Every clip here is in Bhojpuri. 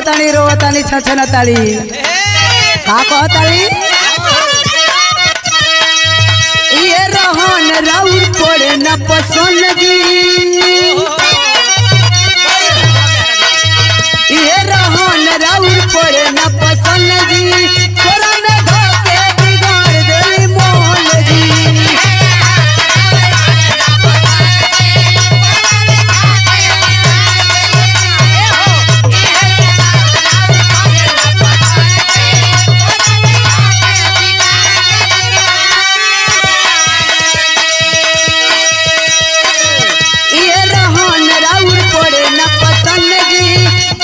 कहतानी रोवतानी छछनताली का कहताली ये रहन राउर पड़े न पसंद जी ये रहन राउर पड़े न पसंद जी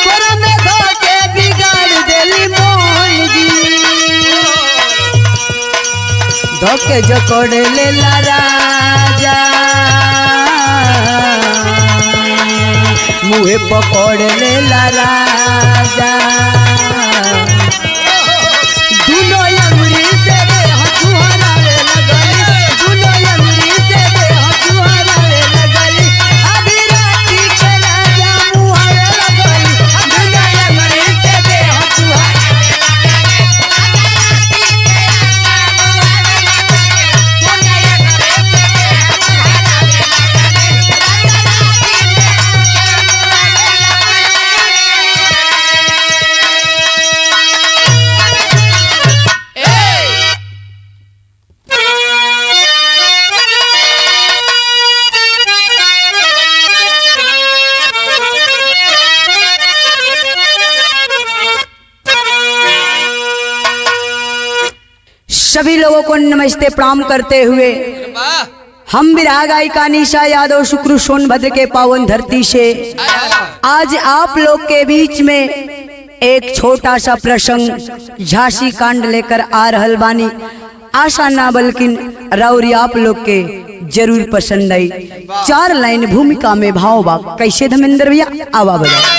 तोरा में धोके बिगाड़ देली मोहन जी धोके जकोड़ लेला राजा मुहे पकड़ लेला राजा दुनो अंगुरी से दे हसुहरा ले लगली दुनो अंगुरी से दे हसुहरा ले लगली आधी राती के राजा मुहारे लगली दुनो अंगुरी से दे हसुहरा सभी लोगों को नमस्ते प्रणाम करते हुए हम विरहा गायिका निशा यादव शुक्र सोनभद्र के पावन धरती से आज आप लोग के बीच में एक छोटा सा प्रसंग झांसी कांड लेकर आ रहल बानी। आशा ना बल्कि राउरी आप लोग के जरूर पसंद आई। 4 लाइन भूमिका में भाव बा कैसे धर्मेंद्र भैया आवा बजा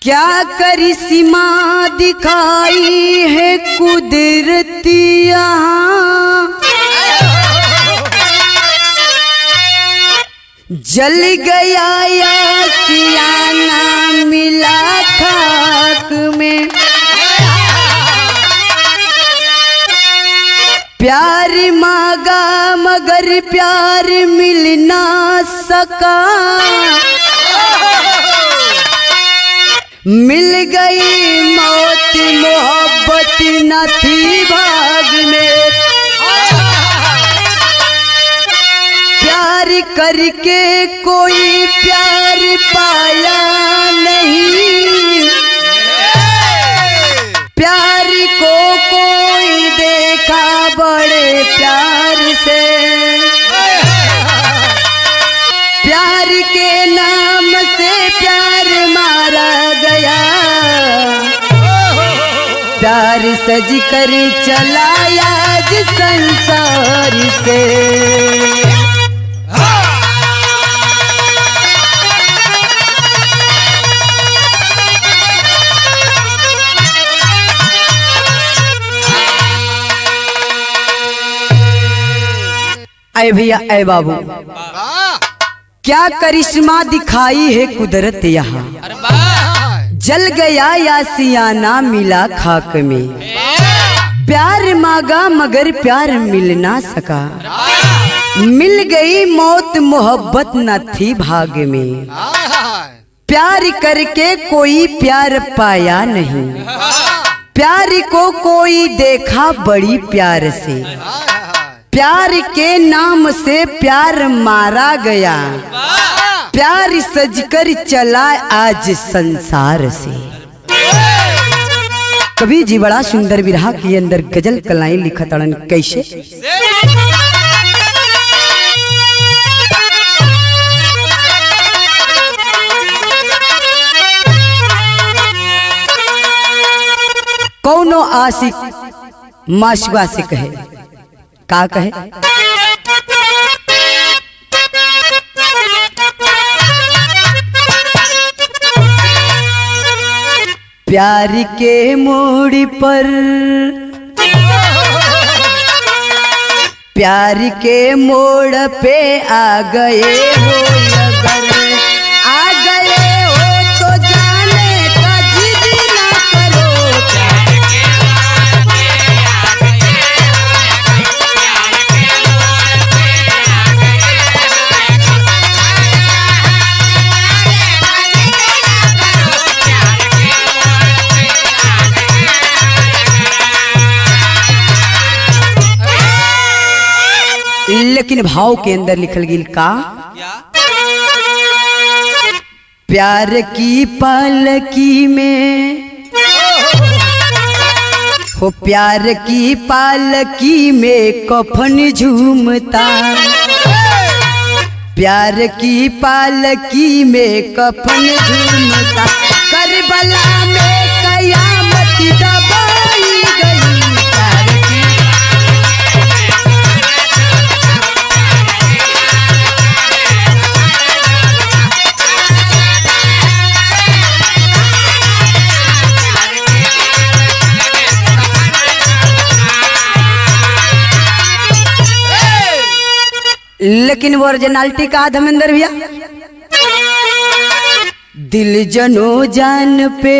क्या करिश्मा दिखाई है कुदरती यहाँ जल गया या सियाना मिला खाक में प्यार मांगा मगर प्यार मिल ना सका मिल गई मौत मोहब्बत न थी भाग में प्यार करके कोई प्यार पाया नहीं प्यार को कोई देखा बड़े प्यार से प्यार के नाम से प्यार मारा गया प्यार सज कर चलाया जिस संसार से ऐ भैया ऐ बाबू क्या करिश्मा दिखाई है कुदरत यहाँ जल गया या सियाना मिला खाक में प्यार मांगा मगर प्यार मिल ना सका मिल गई मौत मोहब्बत न थी भाग में प्यार करके कोई प्यार पाया नहीं प्यार को कोई देखा बड़ी प्यार से प्यार के नाम से प्यार मारा गया प्यार सजकर चला आज संसार से। कवि जी बड़ा सुंदर विरहा के अंदर गजल कलाई लिखत अड़न कैसे कौनो आशिक माशुआ से कहे का कहे प्यार के मोड़ पर, प्यार के मोड़ पे आ गए हो, अगर आ गए हो तो जाने का जिद ना करो। प्यार के मोड़ पे आ गए हो, प्यार के मोड़ पे आ गए हो। लेकिन भाव के अंदर लिखल गिल का, प्यार की पालकी में हो, प्यार की पालकी में कफन झूमता, प्यार की पालकी में कफन झूमता, करबला में कयामत दबाई गई। प्यार की लेकिन वो ओरिजिनलिटी का धर्मेंद्र भैया, दिल जनो जान पे,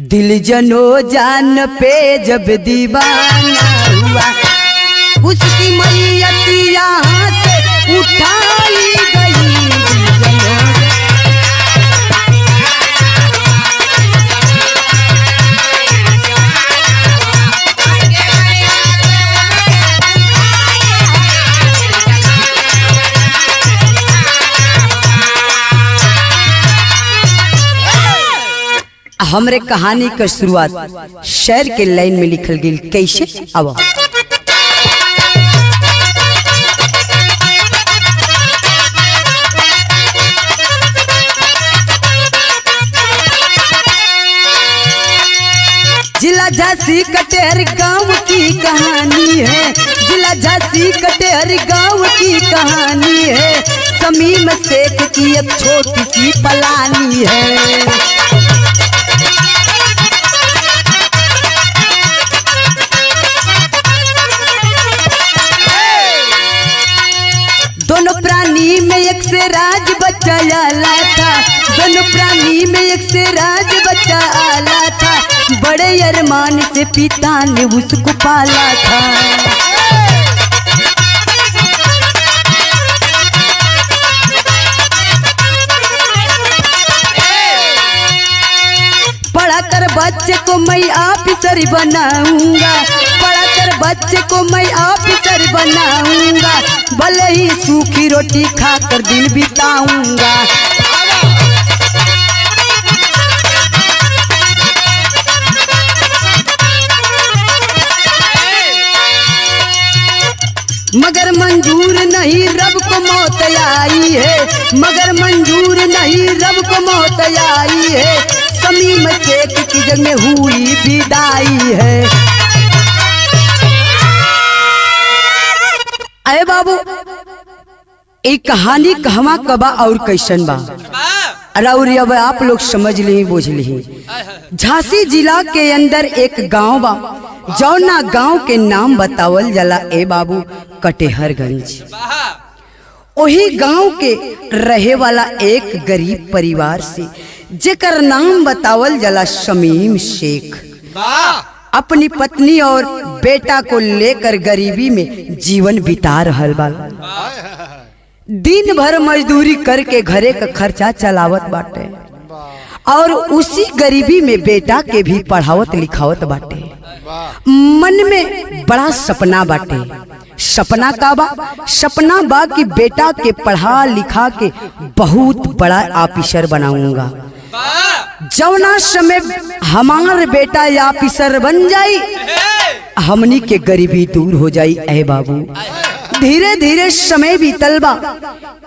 दिल जनो जान पे जब दीवाना हुआ, उसकी मैयत यहाँ से उठाई गई। हमरे कहानी का शुरुआत शेर के लाइन में लिखल गई, कैसे अब जिला झांसी कटेहर गांव की कहानी है, जिला झांसी कटेहर गांव की कहानी है, समीम शेख की एक छोटी सी पलानी है। दोनों प्राणी में एक से राज बच्चा आला था, दोनों प्राणी में एक से राज बच्चा आला था, बड़े अरमान से पिता ने उसको पाला था। पढ़ाकर बच्चे को मैं ऑफिसर बनाऊंगा, पढ़ाकर बच्चे को मैं ऑफिसर बनाऊंगा, भले ही सूखी रोटी खाकर दिन बिताऊंगा। मगर मंजूर नहीं रब को मौत आई है, मगर मंजूर नहीं रब को मौत आई है, समीम शेख की जग में हुई विदाई है। अरे बाबू, एक कहानी कहवा कबा और कैसन बा, और अब आप लोग समझ ली बुझ ली। झांसी जिला के अंदर एक गांव बा, जौना गांव के नाम बतावल जला ए बाबू कटेहरगंज। वही गांव के रहे वाला एक गरीब परिवार से जेकर नाम बतावल जला समीम शेख, अपनी पत्नी और बेटा को लेकर गरीबी में जीवन बिता रहल बा। दिन भर मजदूरी करके घरे का खर्चा चलावत बाटे, और उसी गरीबी में बेटा के भी पढ़ावत लिखावत बाटे। मन में बड़ा सपना बाटे, सपना का बा, सपना बा कि बेटा के पढ़ा लिखा के बहुत बड़ा ऑफिसर बनाऊंगा। जौना समय हमार बेटा ऑफिसर बन जाई, हमनी के गरीबी दूर हो जाई। ऐ बाबू, धीरे धीरे समय बीतल बा।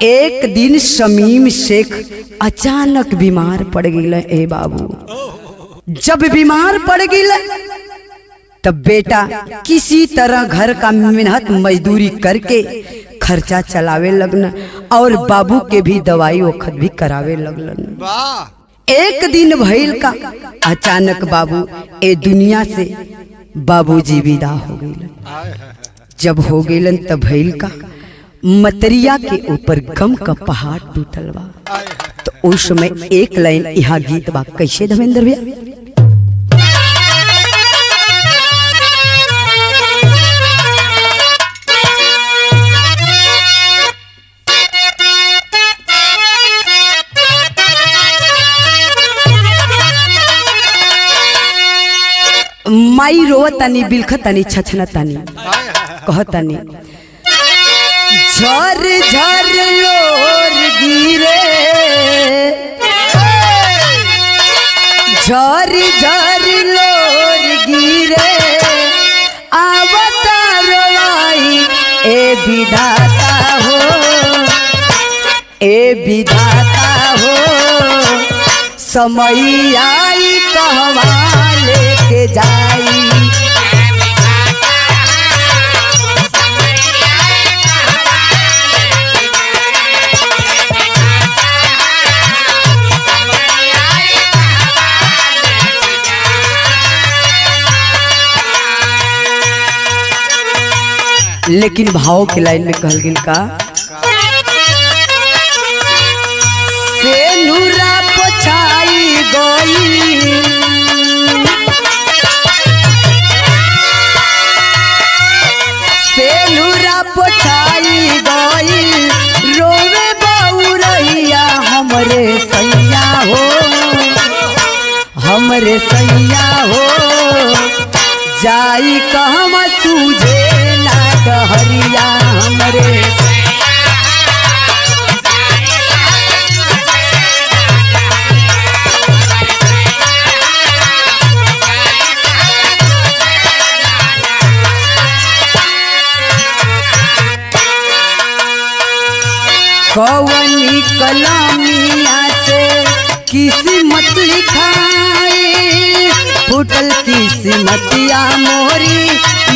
एक दिन समीम शेख अचानक बीमार पड़ गई। ए बाबू, जब बीमार पड़ गई तब बेटा किसी तरह घर का मेहनत मजदूरी करके खर्चा चलावे लगन और बाबू के भी दवाई वक्त भी करावे लगलन। एक दिन भइल का अचानक बाबू ए दुनिया से बाबूजी विदा हो गइलन। जब हो गइलन तब भइल का मतरिया के ऊपर गम का पहाड़ टूटल बा। तो उस समय एक लाइन यहाँ गीत बा, कैसे धर्मेंद्र भैया? माई रोवतानी बिलखतानी छछनतानी कहतानी झर झर लोर गिरे, झर झर लोर गिरे आवता रोई ए विधाता हो, ए विधाता हो समय आई कहवा लेके जाई। लेकिन भाव के लाइन में कहल गिल का से नूरा पोछाई गई, से नूरा पोछाई गई रोवे बउरैया हमरे सैया हो, हमरे सैया हो जाई कहवा सूझे ना डहरिया हमरे। कवनी कलमिया से किस्मत लिखाई, फुटल किस्मतिया मोरी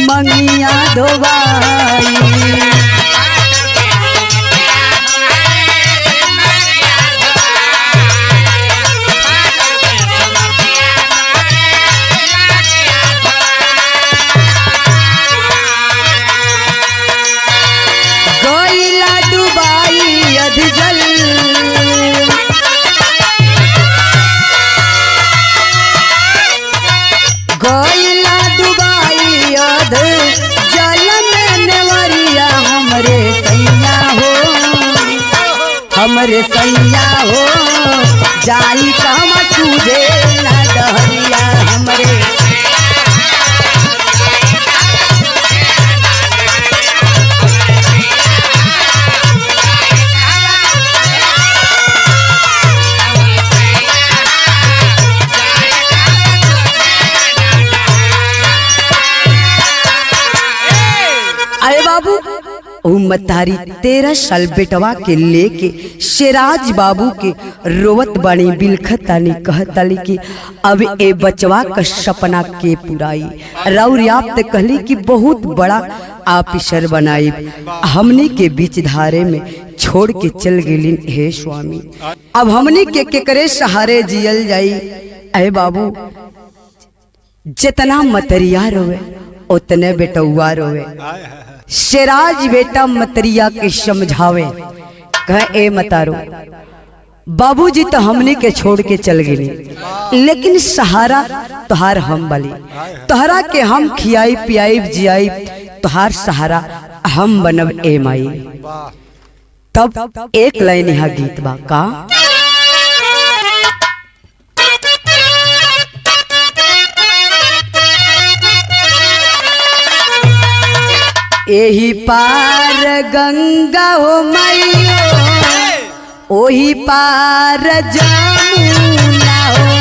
मंगिया धोबाई। गईला डुबाई अधजल, गईला डुबाई अध जल में नेवरिया हमरे सैया हो, हमरे सैया हो जाई कहवा सूझे ना डहरिया हमरे। अरे बाबू ओ मतारी 13 साल बेटवा के लेके शेराज बाबू के रोवत बाणी बिलखतानी कहताली कि अब ए बचवा का सपना के पुराई। राउर आप ते कहली कि बहुत बड़ा ऑफिसर बनाई, हमनी के बीच धारे में छोड़ के चल गेलिन हे स्वामी। अब हमनी के केकरे सहारे जियल जाई। अरे बाबू जितना मतरिया रोवे उतने बेटुआ रोवे। शेराज बेटा मतरिया के समझावे कहे ए मतारो बाबूजी तो हमने के छोड़ के चल गए, लेकिन सहारा तुहार हम बली, तुहरा के हम खियाई पियाई जियाई, तुहार सहारा हम बनब ए माई। तब एक लाइन यहाँ गीत बा का एही पार गंगा हो मैयो, ओही पार जमुना हो।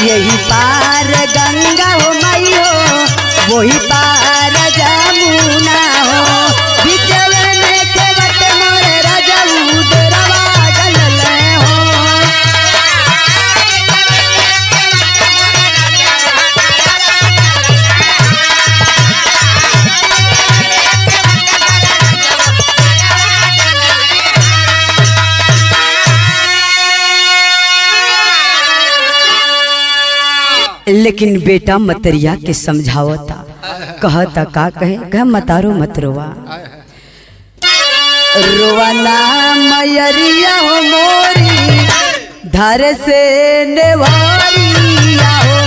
यही पार गंगा हो मैयो, वही पार जमुना हो बिचवे में केवट मोरे राजाऊ डेरावा डलले हो। लेकिन बेटा मतरिया के समझावता कहता का कहे मतारो मत रोवा रोवा ना मयरिया हो मोरी धारे से नेवारिया हो।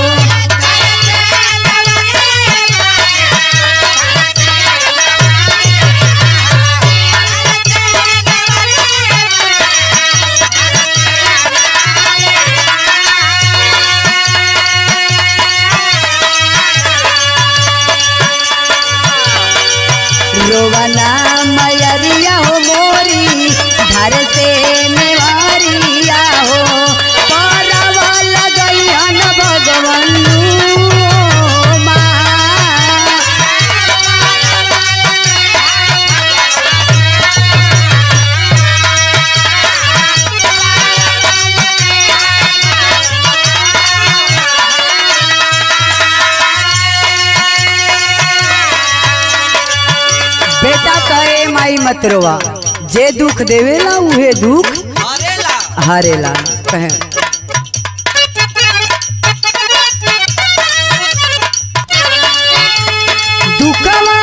रोवना मयरिया हो मोरी धार से नेवारिया हो पारावा लगैया न भगवनु बेटा कहे माई मत रोवा जे दुख देवेला उहे दुख हारेला कहे। दुखवा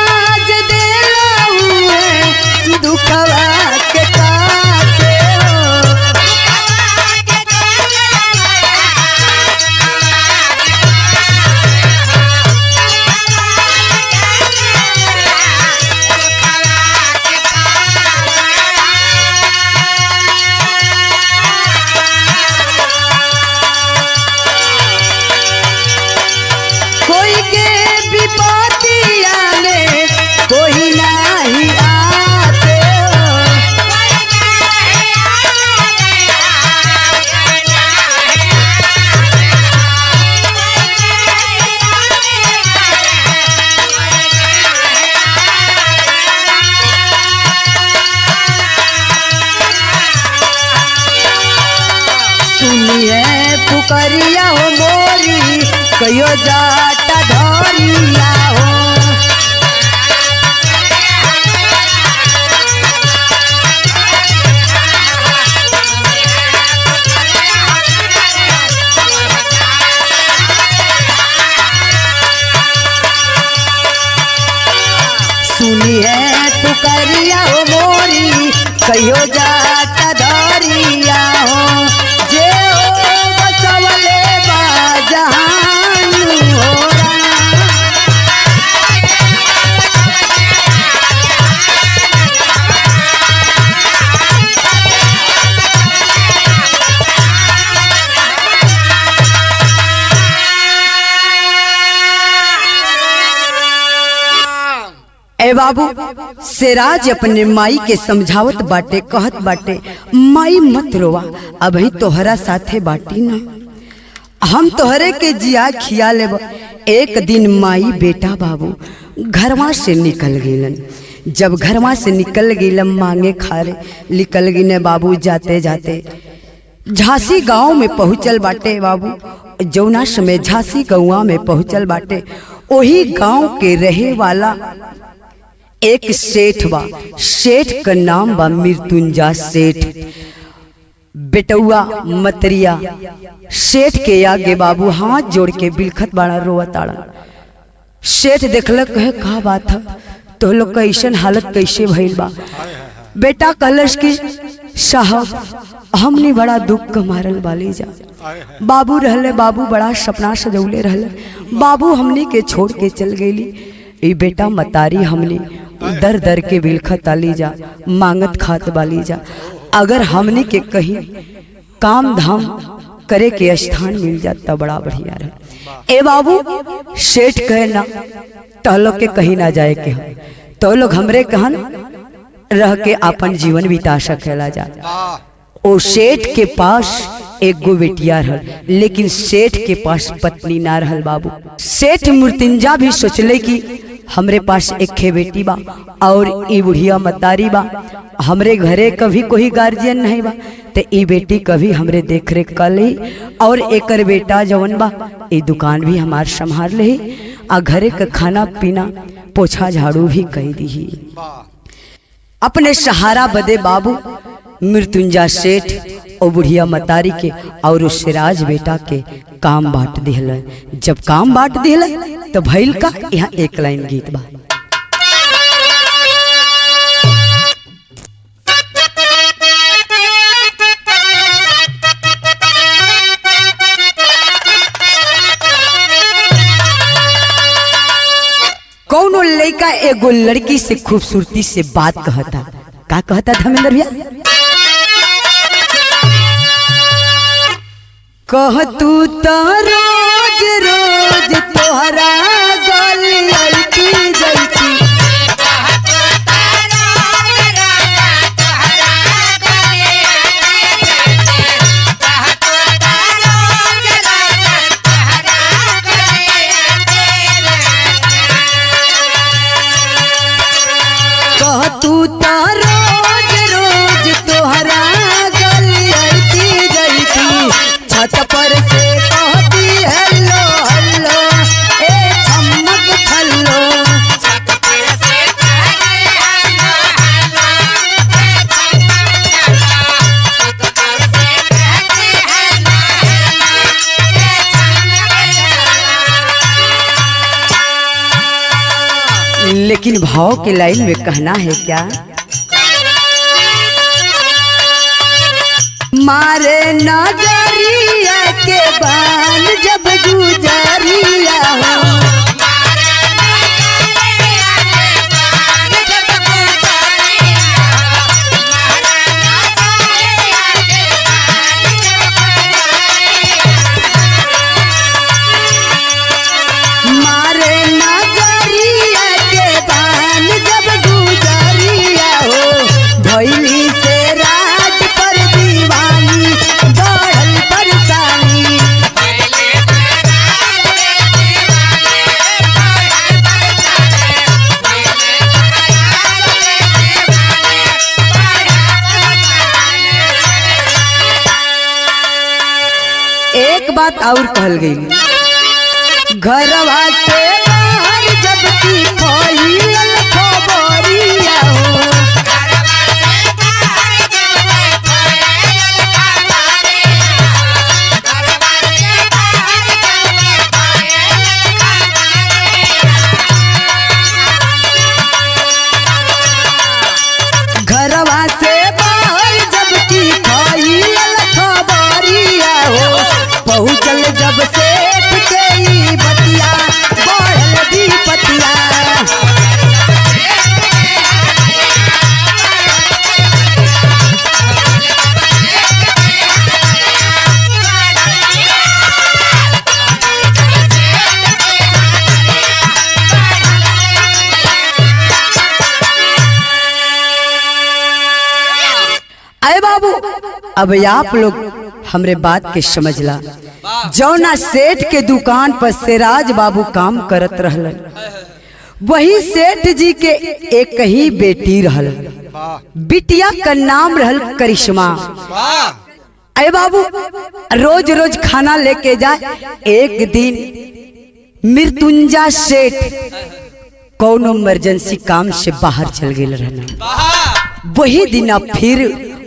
जे देला उहे दुखवा के काटे हो। कोई के विपत्तिया में कोई नहीं आते हो। सुनिए पुकरिया हो मोरी कयो जाटा धरिया हो। सुनिए पुकरिया हो मोरी कयो जाटा धरिया हो। जे हो बसवले बाजहान हो ए बाबू सिराज अपने माई के समझावत बाटे कहत बाटे माई मत रोवा अभी तोहरा साथे बाटी ना हम तोहरे के जिया खिया लेब। एक दिन माई बेटा बाबू घरवा से निकल गेलन। जब घरवा से निकल गेलन मांगे खारे निकल गिने बाबू जाते जाते झांसी गांव में पहुंचल बाटे बाबू। जौना समय झांसी गांव में पहुंचल बाटे वही गांव के रहे वाला एक सेठ बा। सेठ का नाम बा मृत्युंजय सेठ। बेटुआ मतरिया सेठ के आगे बाबू हाथ जोड़ के बिलखत बाड़ा रोवताड़ा। सेठ देखलक कहे का बात है तो लोग का ऐसन हालत कैसे भइल बा। बेटा कहलस कि साहब हमने बड़ा दुख का मारल बाली जा। बाबू रहले बाबू बड़ा सपना सजौले रहले बाबू हमने के छोड़ के चल गेली। ई बेटा मतारी हमने दर दर के बिलखत आली जा मांगत खात बाली जा। अगर हमने के कहीं काम धाम करे के स्थान मिल जाता बड़ा बढ़िया रहे। ए बाबू सेठ कहे ना तो लोग के कहीं ना जाए के हम तो लोग हमरे कहन रह के अपन जीवन बिता सकेला जा। ओ सेठ के पास एक गो बेटिया रहल, लेकिन सेठ के पास पत्नी ना रहल बाबू। सेठ मृत्युंजा भी सोचले कि हमरे पास एक खे बेटी बा और ई बुढ़िया मतारी बा, हमरे घरे कभी कोई गार्जियन नहीं बा, ते ई बेटी कभी हमरे देख रेख कर ली और एकर बेटा जवन बा ई दुकान भी हमार संभाल ले आ घरे का खाना पीना पोछा झाड़ू भी कह दी। अपने सहारा बदे बाबू मृत्युंजा सेठ और बुढ़िया मतारी के और उस सिराज बेटा के काम बांट दिल। जब काम बांट दिल तो भइल का, यहाँ एक लाइन गीत बा। कौनो लड़का एगो लड़की से खूबसूरती से बात कहता, का कहता धर्मेंद्र भैया? कह तू तो रोज रोज तोहरा गली आईती जाईती, कह तू तो रोज रोज तोहरा गली आईती जाईती, छत पर से कहती हेलो हेलो ए चमक छल्लो, छत पर से कहती हेलो हेलो ए चमक छल्लो, छत पर से कहती हेलो हेलो ए चमक छल्लो। लेकिन भाव के लाइन में कहना है क्या? मारे नजरिया के बाल जब गुजरिया हो, मारे नजरिया के बाल जब गुजरिया हो, मारे नजरिया के बाल जब गुजरिया, मारे नजरिया के बाल जब गुजरिया हो, भइली से राज पर दीवानी बढ़ल परेशानी, एक बात और कहल गई, घरवा से बाहर जब की फैलल खबरिया हो, घरवा से बाहर जब की फैलल खबरिया हो, पहुँचल जब सेठ के ई बतिया बढ़ल विपतिया, अरे बाबू अब आप लोग हमरे बात के समझला। जौना सेठ के दुकान पर सिराज बाबू काम करत रहल, वही सेठ जी के एक ही बेटी रहल, बिटिया का नाम रहल करिश्मा। अरे बाबू रोज रोज खाना लेके जाए। एक दिन मृत्युंजा सेठ कौनो इमरजेंसी काम से बाहर चल गए रहना, वही दिन फिर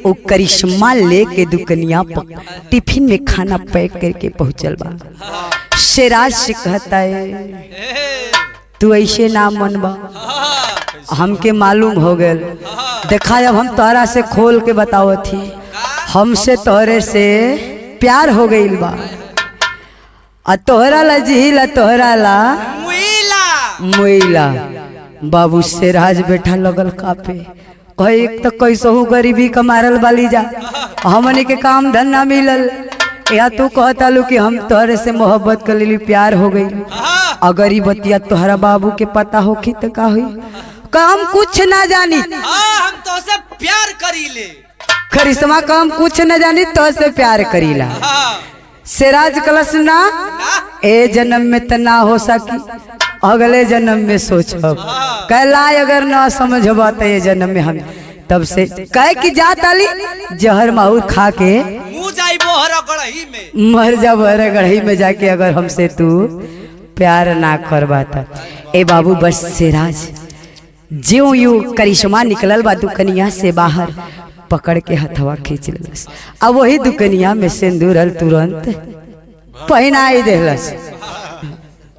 वो करिश्मा लेके दुकनिया पर टिफिन में खाना पैक करके पहुंचल बा। सिराज से कहता है तू ऐसे ना मनबा, हमके मालूम हो गए, देखा अब हम तोहरा से खोल के बताओ थी, हमसे तोहरे से प्यार हो गई बा, आ तोहरा ला जिहिला तोहरा ला मुइला। बाबू सिराज बैठा लगल कापे, कहे एक तो कैसहू गरीबी का मारल बाली जा, हमने के काम धंधा मिलल, या तू कहता लू कि हम तोहरे से मोहब्बत कर ली, प्यार हो गई, अगर ये बतिया तोहरा बाबू के पता होखी तो का हुई? हम कुछ ना जानी, हम तो से प्यार करी ले। करिश्मा का हम कुछ न जानी तो से प्यार करीला। सिराज कलश ना ए जन्म में त ना हो सकी, अगले जन्म में सोचब। कहला अगर ना समझबा तो ये जन्म में हम तब से कह की जात आली जहर माहौर खा के मर जा बहर गढ़ी में जाके अगर हमसे तू प्यार ना करवाता। ए बाबू बस सिराज ज्यों यूं करिश्मा निकलल बा दुकनिया से बाहर, पकड़ के हथवा खींच लेलस। अब वही दुकनिया में सिंदूर तुरंत पहनाई देलस।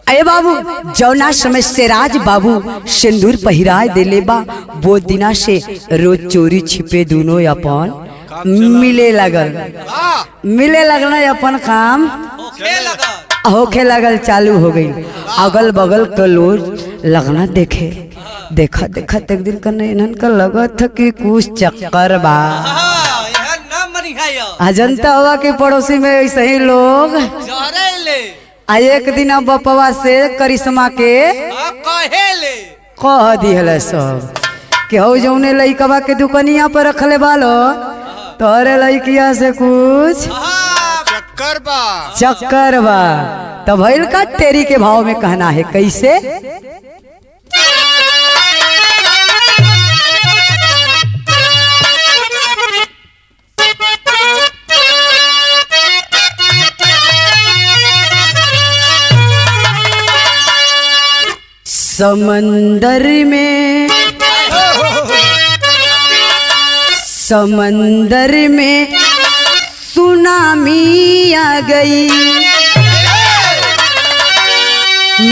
अरे बाबू जौना समय सिराज बाबू सिंदूर पहिराए देले बा, वो दिना से रोज चोरी छिपे दोनों अपन मिले लगल अपन काम होखे लगल चालू हो गई। अगल बगल के लोग लगना देखा एक दिन का इन्हन का लगत कि कुछ चक्कर बा। जनता हुआ के पड़ोसी में ऐसे ही लोग एक दिन बपवा से करिश्मा के कह दिहल सब कि हो जौने लइकवा के दुकनिया पर रखले बालो तोरे लइकिया से कुछ चक्कर बा। तब भइल का तेरी के भाव में कहना है कैसे। समंदर में सुनामी आ गई,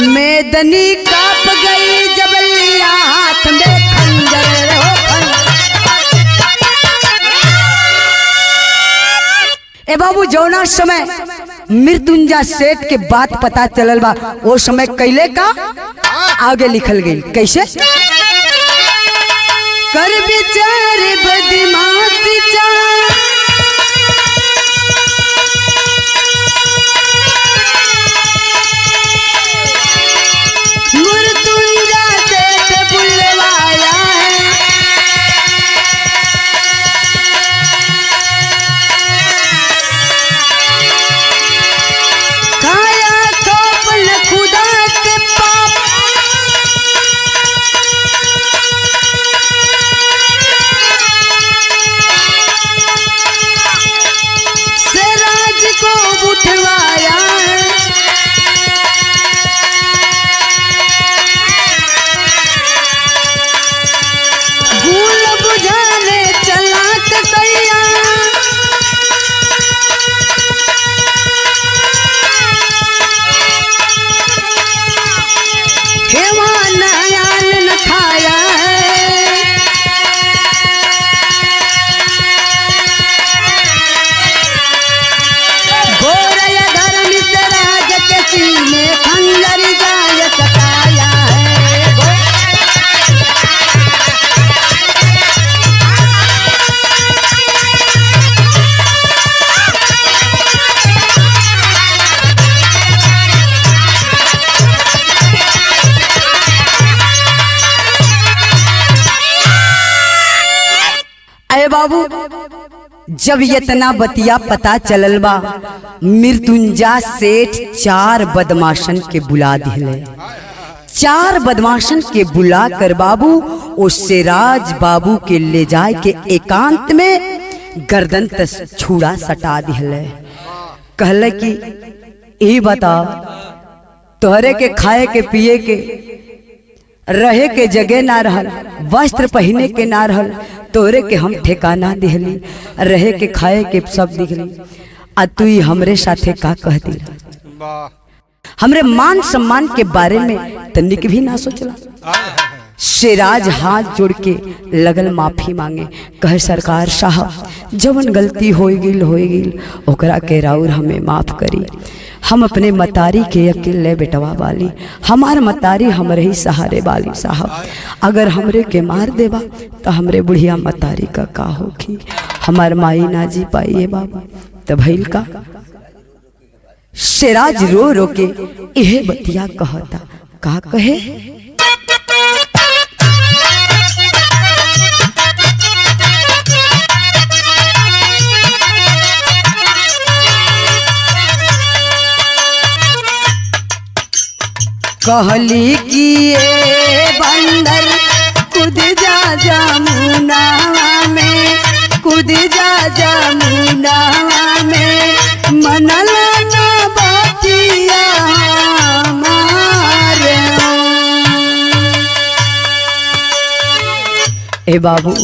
मैदनी कांप गई जब लिया हाथ में खंजर हो। ए बाबू जौना समय मृत्युंजय सेठ के बात पता चलल बा, वो समय कैले का आगे लिखल गई कैसे। कर विचार बदमाशी मृत्युंजय सेठ बुलवाया है, खाया खोपन खुदा के पाप, सिराज को उठवाया है, भूल बुझाने चला कसैया, हेवा नयान न खाया है, गोरया धर्म सिराज के सीने खंजर जाय सताया है। अरे बाबू जब इतना बतिया पता चलल बा, मृत्युंजय सेठ 4 बदमाशन के बुला दिले। 4 बदमाशन के बुला कर बाबू ओ सिराज बाबू के ले जाए के एकांत में गर्दन तक छुड़ा सटा दिले। कहले कि ई बता तोहरे के खाए के पिए के रहे के जगह ना रहल, वस्त्र पहने के ना रहल, तोरे के हम ठिकाना दिहली, रहे के खाए के सब दिखली, आ तू हमरे साथे का कह दिला। हमरे मान सम्मान के बारे में तनिक भी ना सोचला। सिराज हाथ जोड़ के लगल माफी मांगे, कहे सरकार साहब जवन गलती हो गई ओकरा के राउर हमें माफ करी। हम अपने मतारी के अकेले बेटवा वाली, हमार मतारी हमरे ही सहारे वाली साहब, अगर हमरे के मार देबा तो हमरे बुढ़िया मतारी का होगी, हमार माई ना जी पाइए बाबा। तब भइल का सिराज रो रो के यह बतिया कहता, का कहे कहली कि ए बंदर कूद जा जमुनावा में, कूद जा जमुनावा में, मनला ना बतिया हमारे। ए बाबू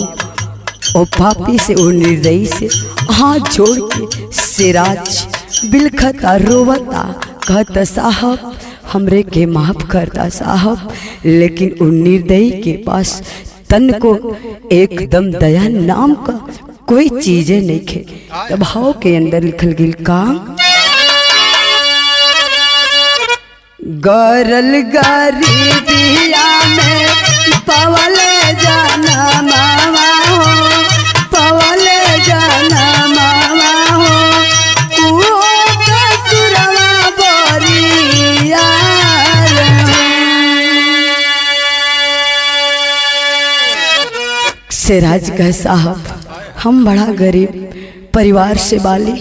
ओ पापी से ओ निर्दयी से हाथ जोड़ के सिराज बिलखता रोवता कहता साहब हमरे के माफ करता साहब, लेकिन उन निर्दयी के पास तन को एकदम दया नाम का कोई चीजें नहीं खे। तब भाव के अंदर लिखल गिल का गरल गरीबिया में पवल जाना मामा हो, पवल जाना मामा हो, सिराज कह साहब हम बड़ा गरीब परिवार से बाली,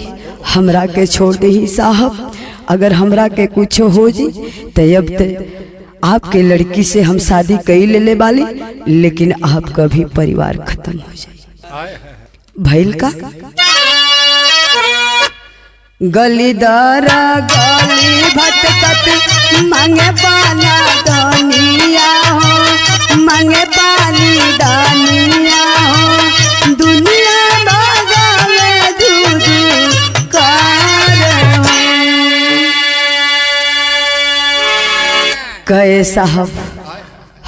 हमरा के छोड़ दे ही साहब, अगर हमरा के कुछ हो जी तो अब तो आपके लड़की से हम शादी कई ले बाली, लेकिन आपका भी परिवार खत्म हो जाए। भैल का गली दरा गली भटकत मांगे पाना दुनिया हो, मांगे पानी दानिया हो, दुनिया बगावे दूध कार कहे साहब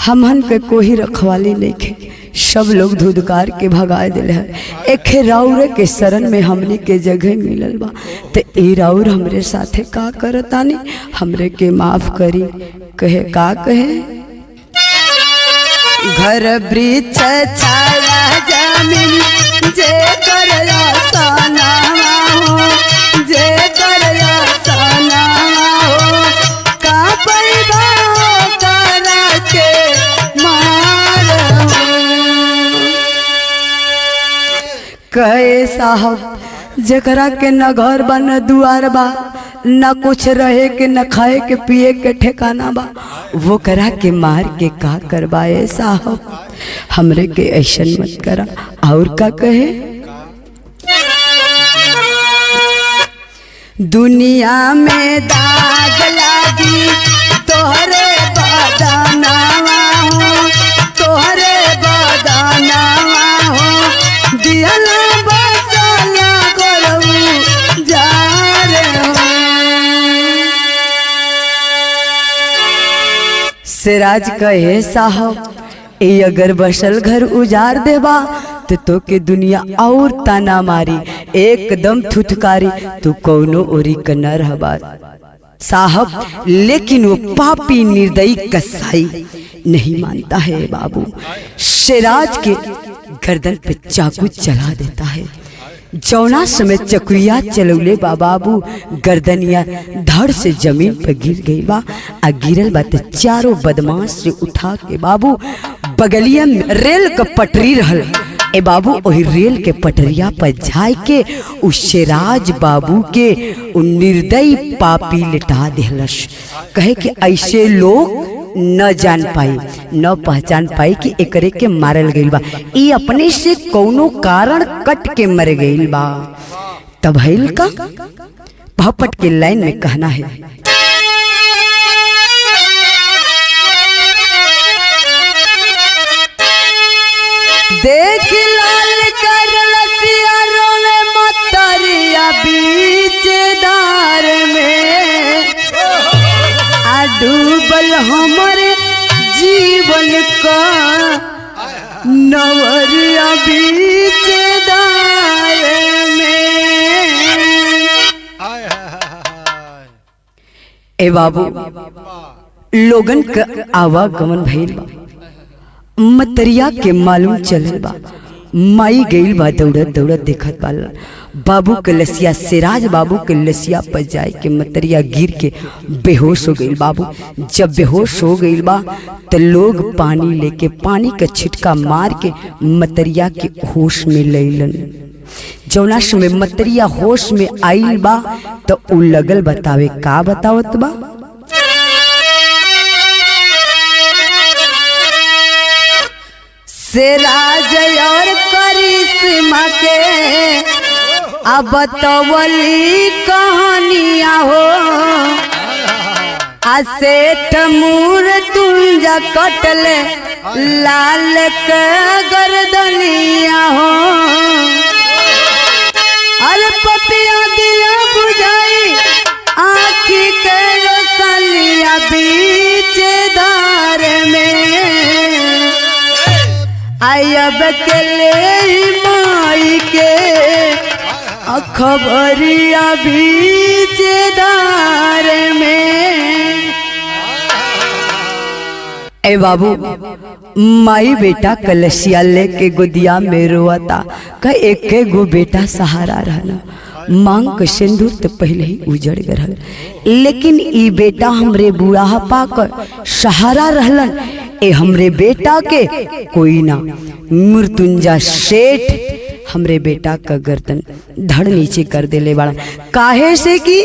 हमहन के कोई रखवाली नहीं खे, सब लोग धुधकार के भगा दिले है। एक राउर के शरण में हमने के जगह मिलल बा, तो ए राउर हमरे साथे का करतानी, हमरे के माफ करी। कहे का कहे घर वृक्ष छाया जमीन जे करया सनावा हो, जे करया सनावा हो, का पैबा करा के मार कहे साहब जकरा के न घर बा न दुआर बा, न कुछ रहे के न खाए के पिए के ठिकाना बा, वो करा के मार के का करवाए साहब, हमरे के ऐसन मत करा। और का कहे दुनिया में दाग लागी तोहरे बदनावा हो, तोहरे बदनावा हो, दियल बसला करऊ जा रे हो। सिराज कहे साहब ए अगर बसल घर उजार देबा तो के दुनिया और ताना मारी, एकदम थुथकारी, तू कौनो ओरी का न रहबा साहब। लेकिन वो पापी निर्दयी कसाई नहीं मानता है बाबू, सिराज के गर्दन पे चाकू चला देता है। जौना समय चकुया चलौले बा बाबू, गर्दनिया धड़ से जमीन पर गिर गई बा, आ गिरल बा तो चारों बदमाश से उठा के बाबू बगलिया में रेल का पटरी रहल ए बाबू, वही रेल के पटरिया पर जाए के उस सिराज बाबू के निर्दयी पापी लिटा देहलस। कहे कि ऐसे लोग न जान पाई न पहचान पाई कि एकरे के मारल गईल बा, ई अपने से कौनो कारण कट के मर गईल बा। तब हईल का भपट के लाइन में कहना है देख लाल कर लसिया रोवे मतरिया बीच दार में, आ डूबल हमरे जीवन का नवरिया बीच दार में। ए बाबू लोगन का आवागमन भइल बा, मतरिया के मालूम चलल बा, माई गईल बा दौड़त दौड़त देखत बा बाबू के लसिया, सिराज बाबू के लसिया पर जाए के मतरिया गिर के बेहोश हो गईल। बाबू जब बेहोश हो गईल बा तो लोग पानी लेके पानी का छिटका मार के मतरिया के होश में लैलन। जौनाश में मतरिया होश में आइल बा तो उ लगल बतावे का बतावत बा सिराज और करिश्मा के अब बतवली कहानियां हो सेठ मृत्युंजय कटले लाल के गर्दनिया हो अरे पपिया दिया बुझाई आँखी के रोशनिया बीच धार में आयब के ले माई के खबरिया बीच धार में। ए बाबू माई बेटा कलशिया लेके गोदिया में रोता का एक गो बेटा सहारा रहना मांग के सिंदूर तो पहले ही उजड़ गल लेकिन ई बेटा हमरे बुढ़ापा कर सहारा रहलन ए हमरे बेटा के कोई ना मृत्युंजय सेठ हमरे बेटा का गर्दन धड़ नीचे कर देले बड़ा काहे से कि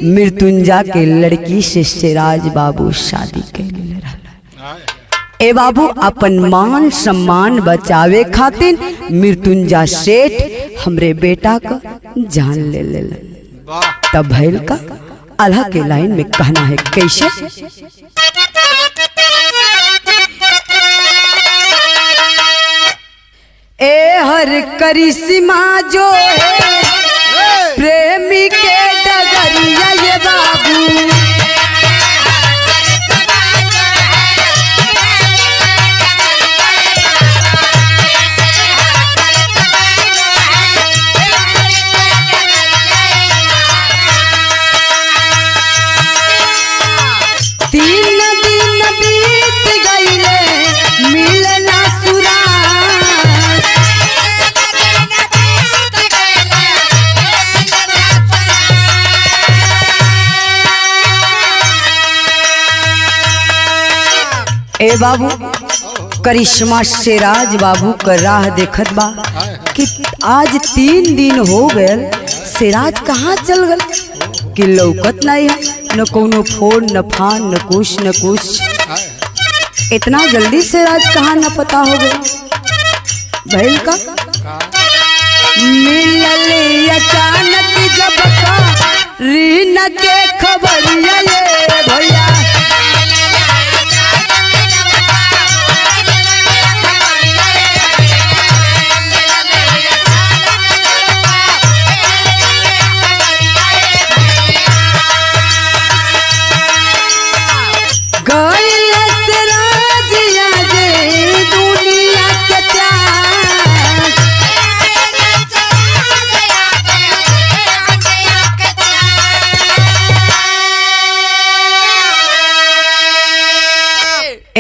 मृत्युंजय के लड़की से सिराज बाबू शादी कैले रहला। ए बाबू अपन मान सम्मान बचावे खातिर मृत्युंजय सेठ हमरे बेटा का जान ले लेलन। तब भैल का अल्लाह के लाइन में कहना है कैसे ए हर करिश्मा जो है प्रेमी के डगरिया ये बाबू ए बाबू करिश्मा सिराज बाबू का राह देखत बा कि आज 3 दिन हो गए सिराज कहाँ चल गए कि लौकत नहीं है न कोनो फोन न फान न कुछ इतना जल्दी सिराज कहाँ न पता हो गए भैल का मिलले अचानक जब का रीन के खबरिया ये भैया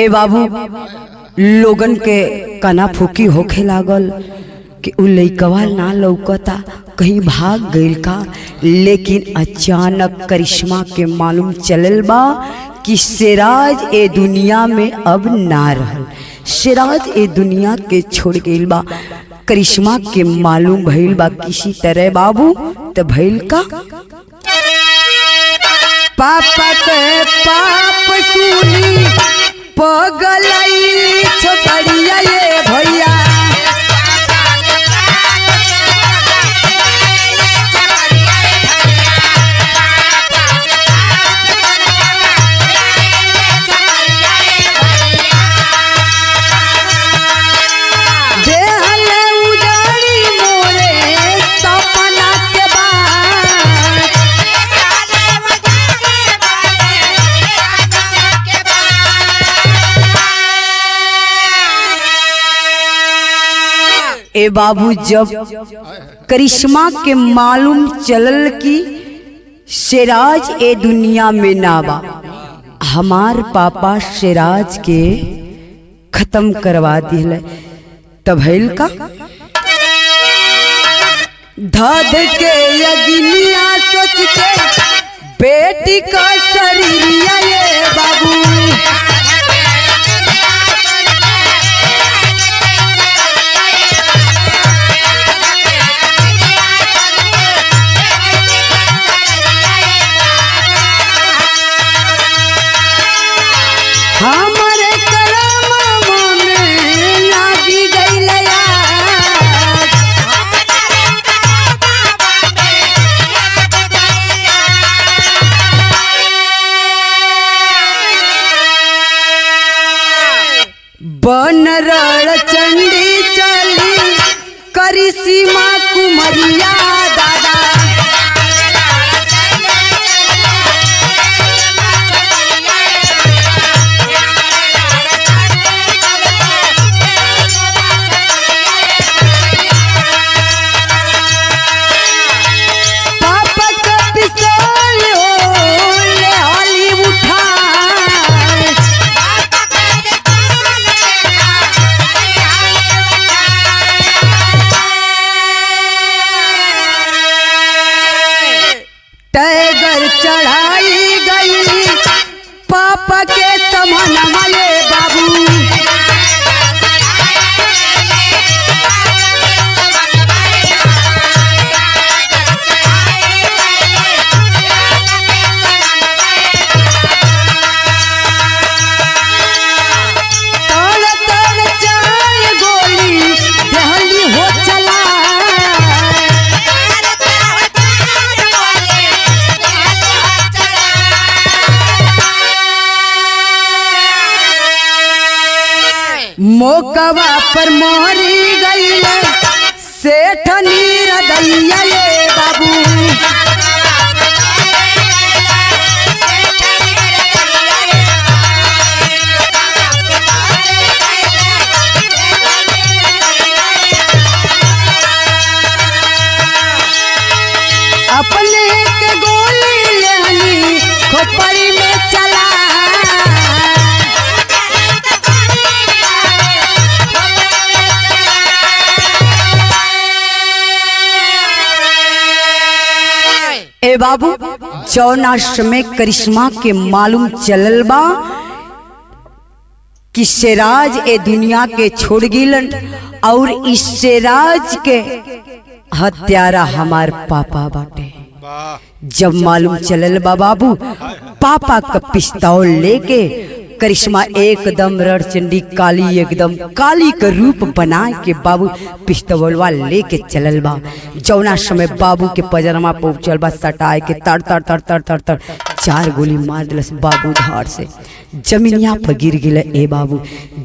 ए बाबू लोगन के कना फूकी होखे लागल कि उ लइकवा ना लौकता कहीं भाग गइल का लेकिन अचानक करिश्मा के मालूम चलल बा कि सिराज ए दुनिया में अब ना रहल सिराज ए दुनिया के छोड़ गइल बा करिश्मा के मालूम भइल बा किसी तरह बाबू तो भइल का पापा के पाप सुनी पगलई छोकरिया ये भैया देहले उजाड़ी मोरे सपना के ए बाबू जब करिश्मा के मालूम चलल की सिराज ए दुनिया में ना बा हमार पापा सिराज के खत्म करवा दिले तब भइल का धध के यगिनिया सोच के बेटी का शरीरिया ये बाबू हमारे करम में लागी बनरड़ चंडी चली करिश्मा कुमरिया दादा। पापा का पिस्तौल ले हाली उठा टाइगर चढ़ाई गई पापा के समन मले बाबू। तड़ तड़ चाय गोली दहली हो चला मोकवा पर मोरी गई सेठ नीर दैया ये बाबू। अपने के गोली लेनी खोपड़ी में चला ए बाबू। जौनाश्र में करिश्मा के मालूम चलल बा कि शेराज ए दुनिया के छोड़ गिलन और इस शेराज के हत्यारा हमार पापा बाटे। जब मालूम चलल बा बाबू पापा का पिस्तौल लेके करिश्मा एकदम रणचंडी काली एकदम काली का रूप बना के बाबू पिस्तौलवा लेके चलल बा। जौना समय बाबू के पजरमा पहुंचल बा सटाए के तड़ तड़ तड़ तड़ तड़ तड़ 4 गोली मार दिलस बाबू धार से जमीनिया पर गिर गिले ए बाबू।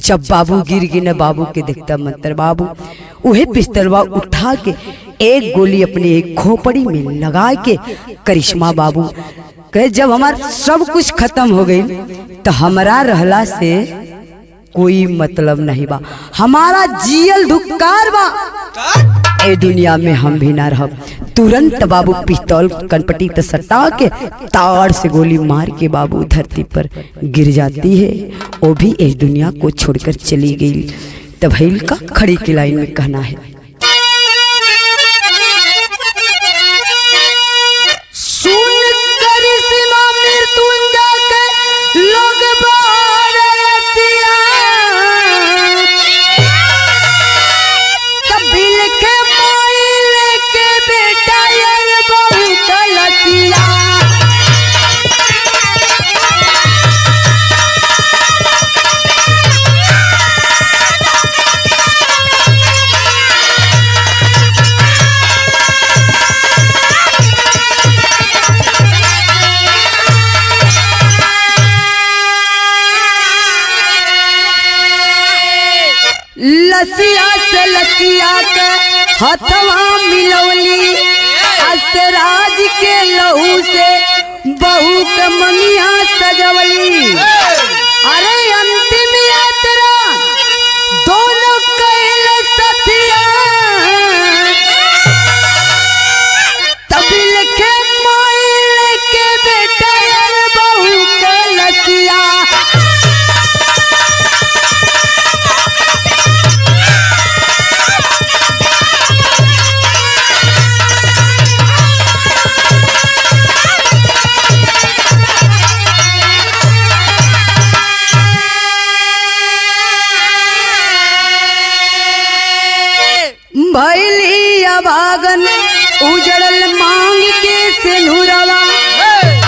जब बाबू गिर गिने बाबू के देखता मंत्र बाबू उहे पिस्तौलवा उठा के एक गोली अपने एक खोपड़ी में लगा के करिश्मा बाबू कहे जब हमार सब कुछ खत्म हो गई तो हमारा रहला से कोई मतलब नहीं बा, हमारा जियल धुक्कार बा ए दुनिया में हम भी ना रहब। तुरंत बाबू पिस्तौल कनपटी त सटा के ताड़ से गोली मार के बाबू धरती पर गिर जाती है। वो भी इस दुनिया को छोड़कर चली गई। तब भैल का खड़ी की लाइन में कहना है लसिया से लसिया के हथवा मिलौली असराज के लहू से बहू के मंगिया सजवली। अरे अंतिम यात्रा दोनों कैल सथिया तबिल के मोइल के बेटा बहू के लसिया। भैली अभागन उजड़ल मांग के सिनुरवा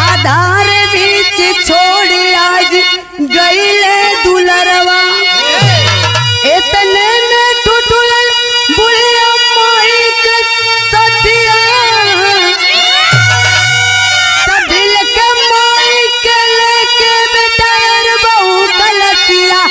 आधार बीच छोड़ आज गईले दुलरवा। इतने में टूटल बुढ़िया माई के सतिया तबिल के माई के लेके बेटा बहू कलसिया।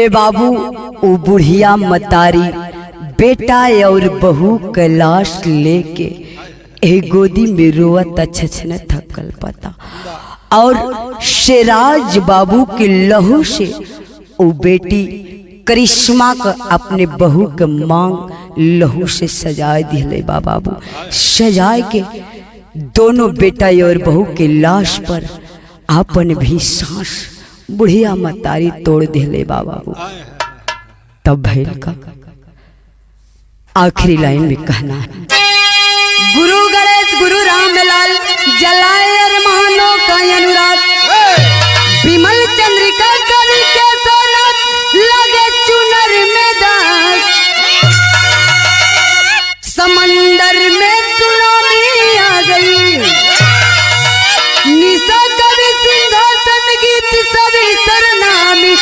ए बाबू वो बुढ़िया मतारी बेटा और बहू का लाश लेके ए गोदी में रोवत छछने थकल पता और शेराज बाबू के लहू से वो बेटी करिश्मा का अपने बहू के मांग लहू से सजाए दिले बाबू। सजाए के दोनों बेटा और बहू के लाश पर अपन भी सांस बुढ़िया मतारी तोड़ दिले बाबू। तब भैल का आखिरी लाइन में कहना है, गुरु गणेश गुरु रामलाल जलाए अरमानों का अनुराग, विमल चंद्रिका कवि के सोनात लगे चुनर में दाग, समंदर में सुनामी आ गई, निशा कवि सिंहासन गीत सभी सरनामी।